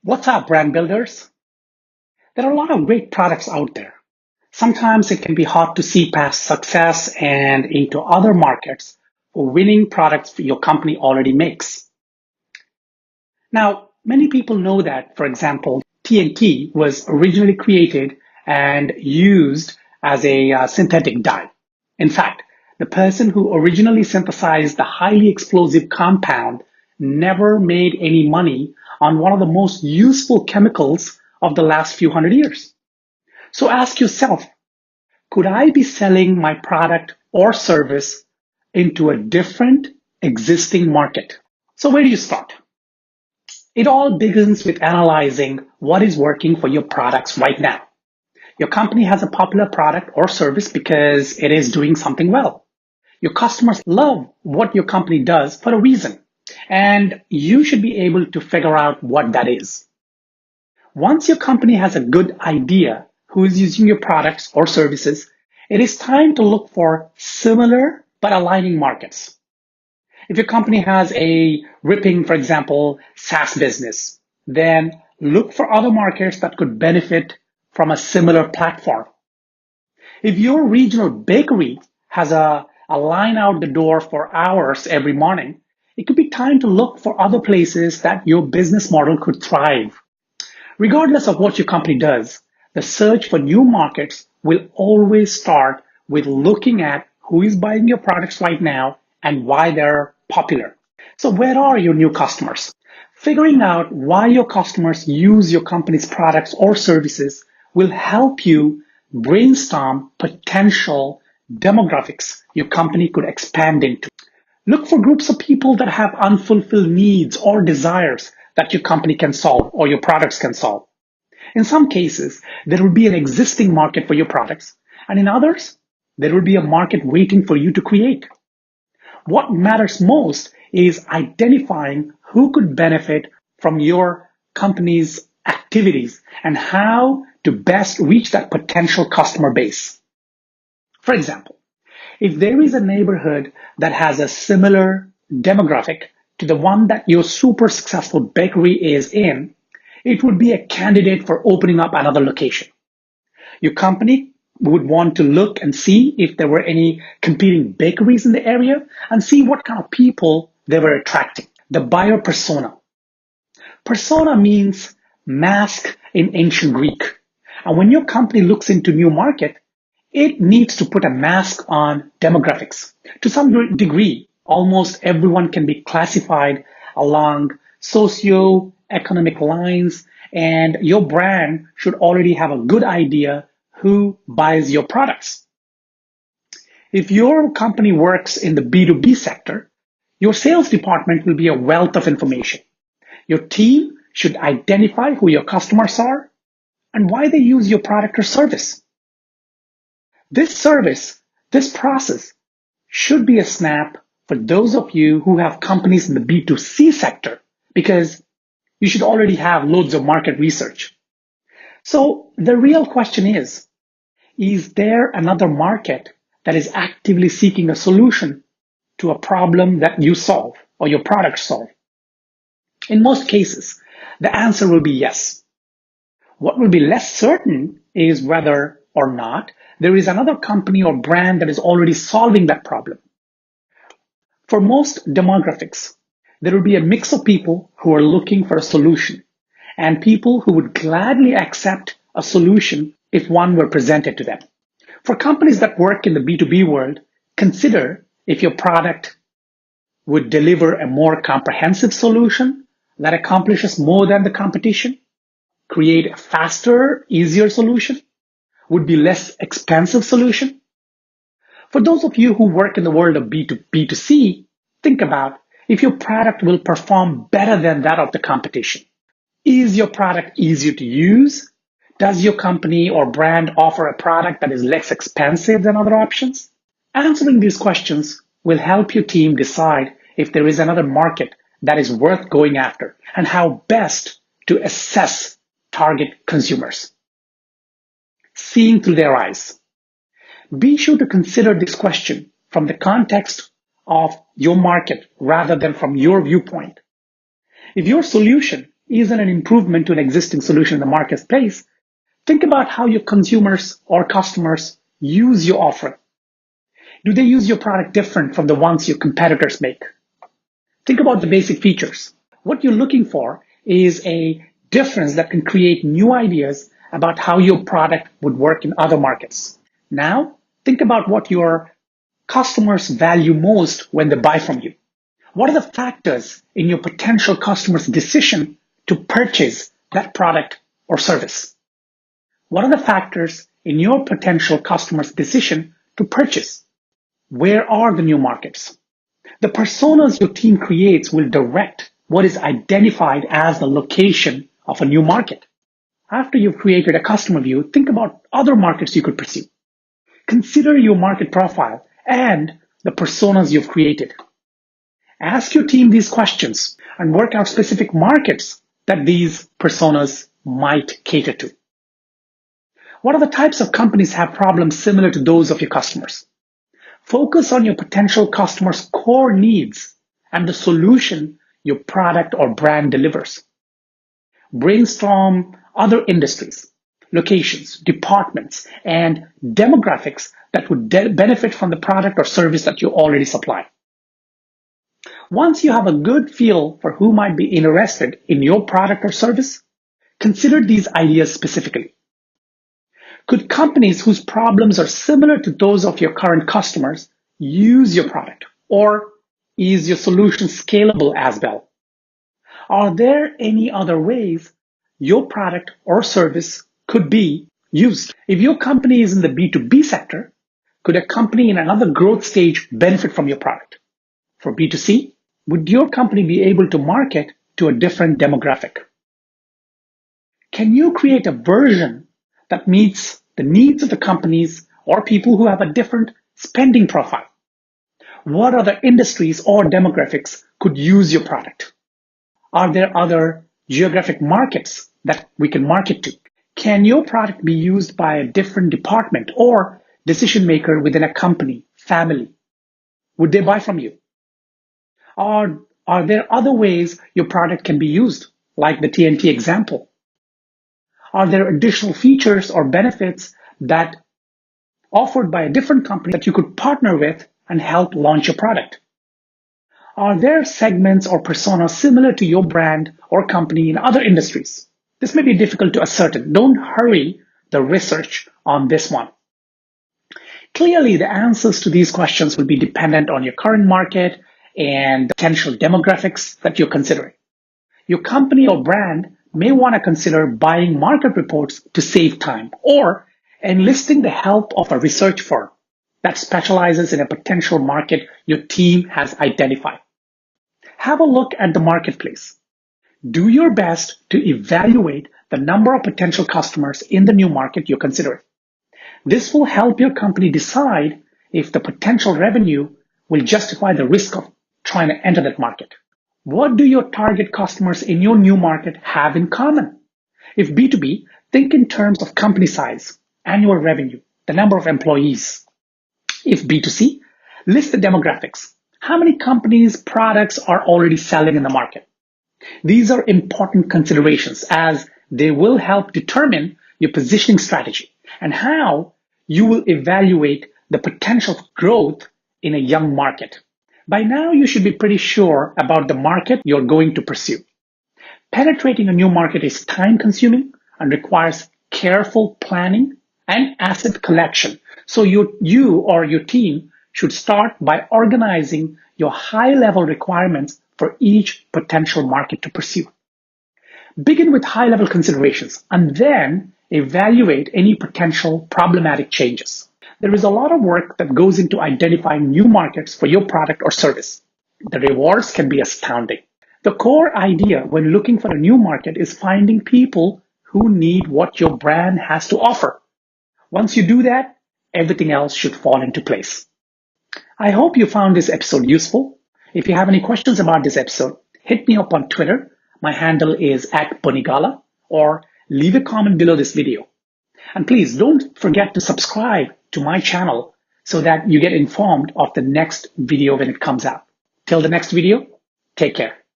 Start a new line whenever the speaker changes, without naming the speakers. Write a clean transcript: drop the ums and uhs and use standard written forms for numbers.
What's up, brand builders? There are a lot of great products out there. Sometimes it can be hard to see past success and into other markets for winning products your company already makes. Now, many people know that, for example, TNT was originally created and used as a synthetic dye. In fact, the person who originally synthesized the highly explosive compound never made any money on one of the most useful chemicals of the last few hundred years. So ask yourself, could I be selling my product or service into a different existing market? So where do you start? It all begins with analyzing what is working for your products right now. Your company has a popular product or service because it is doing something well. Your customers love what your company does for a reason, and you should be able to figure out what that is. Once your company has a good idea who is using your products or services, it is time to look for similar but aligning markets. If your company has a ripping, for example, SaaS business, then look for other markets that could benefit from a similar platform. If your regional bakery has a line out the door for hours every morning, it could be time to look for other places that your business model could thrive. Regardless of what your company does, the search for new markets will always start with looking at who is buying your products right now and why they're popular. So where are your new customers? Figuring out why your customers use your company's products or services will help you brainstorm potential demographics your company could expand into. Look for groups of people that have unfulfilled needs or desires that your company can solve or your products can solve. In some cases, there will be an existing market for your products, and in others, there will be a market waiting for you to create. What matters most is identifying who could benefit from your company's activities and how to best reach that potential customer base. For example, if there is a neighborhood that has a similar demographic to the one that your super successful bakery is in, it would be a candidate for opening up another location. Your company would want to look and see if there were any competing bakeries in the area and see what kind of people they were attracting. The buyer persona. Persona means mask in ancient Greek. And when your company looks into new market, it needs to put a mask on demographics. To some degree, almost everyone can be classified along socio-economic lines, and your brand should already have a good idea who buys your products. If your company works in the B2B sector, your sales department will be a wealth of information. Your team should identify who your customers are and why they use your product or service. This process should be a snap for those of you who have companies in the B2C sector, because you should already have loads of market research. So the real question is there another market that is actively seeking a solution to a problem that you solve or your products solve? In most cases, the answer will be yes. What will be less certain is whether or not there is another company or brand that is already solving that problem. For most demographics, there will be a mix of people who are looking for a solution and people who would gladly accept a solution if one were presented to them. For companies that work in the B2B world, consider if your product would deliver a more comprehensive solution that accomplishes more than the competition, create a faster, easier solution, would be less expensive solution. For those of you who work in the world of B2C, think about if your product will perform better than that of the competition. Is your product easier to use? Does your company or brand offer a product that is less expensive than other options? Answering these questions will help your team decide if there is another market that is worth going after and how best to assess target consumers. Seeing through their eyes. Be sure to consider this question from the context of your market rather than from your viewpoint. If your solution isn't an improvement to an existing solution in the marketplace, think about how your consumers or customers use your offering. Do they use your product different from the ones your competitors make? Think about the basic features. What you're looking for is a difference that can create new ideas about how your product would work in other markets. Now, think about what your customers value most when they buy from you. What are the factors in your potential customer's decision to purchase that product or service? What are the factors in your potential customer's decision to purchase? Where are the new markets? The personas your team creates will direct what is identified as the location of a new market. After you've created a customer view, think about other markets you could pursue. Consider your market profile and the personas you've created. Ask your team these questions and work out specific markets that these personas might cater to. What are the types of companies have problems similar to those of your customers? Focus on your potential customers' core needs and the solution your product or brand delivers. Brainstorm other industries, locations, departments, and demographics that would benefit from the product or service that you already supply. Once you have a good feel for who might be interested in your product or service, consider these ideas specifically. Could companies whose problems are similar to those of your current customers use your product? Or is your solution scalable as well? Are there any other ways your product or service could be used? If your company is in the B2B sector, could a company in another growth stage benefit from your product? For B2C, would your company be able to market to a different demographic? Can you create a version that meets the needs of the companies or people who have a different spending profile? What other industries or demographics could use your product? Are there other geographic markets that we can market to? Can your product be used by a different department or decision maker within a company, family? Would they buy from you? Or are there other ways your product can be used, like the TNT example? Are there additional features or benefits that offered by a different company that you could partner with and help launch your product? Are there segments or personas similar to your brand or company in other industries? This may be difficult to ascertain. Don't hurry the research on this one. Clearly, the answers to these questions will be dependent on your current market and potential demographics that you're considering. Your company or brand may want to consider buying market reports to save time or enlisting the help of a research firm that specializes in a potential market your team has identified. Have a look at the marketplace. Do your best to evaluate the number of potential customers in the new market you're considering. This will help your company decide if the potential revenue will justify the risk of trying to enter that market. What do your target customers in your new market have in common? If B2B, think in terms of company size, annual revenue, the number of employees. If B2C, list the demographics. How many companies' products are already selling in the market? These are important considerations as they will help determine your positioning strategy and how you will evaluate the potential for growth in a young market. By now, you should be pretty sure about the market you're going to pursue. Penetrating a new market is time-consuming and requires careful planning and asset collection. So you or your team should start by organizing your high-level requirements for each potential market to pursue. Begin with high-level considerations and then evaluate any potential problematic changes. There is a lot of work that goes into identifying new markets for your product or service. The rewards can be astounding. The core idea when looking for a new market is finding people who need what your brand has to offer. Once you do that, everything else should fall into place. I hope you found this episode useful. If you have any questions about this episode, hit me up on Twitter. My handle is @Bonigala, or leave a comment below this video. And please don't forget to subscribe to my channel so that you get informed of the next video when it comes out. Till the next video, take care.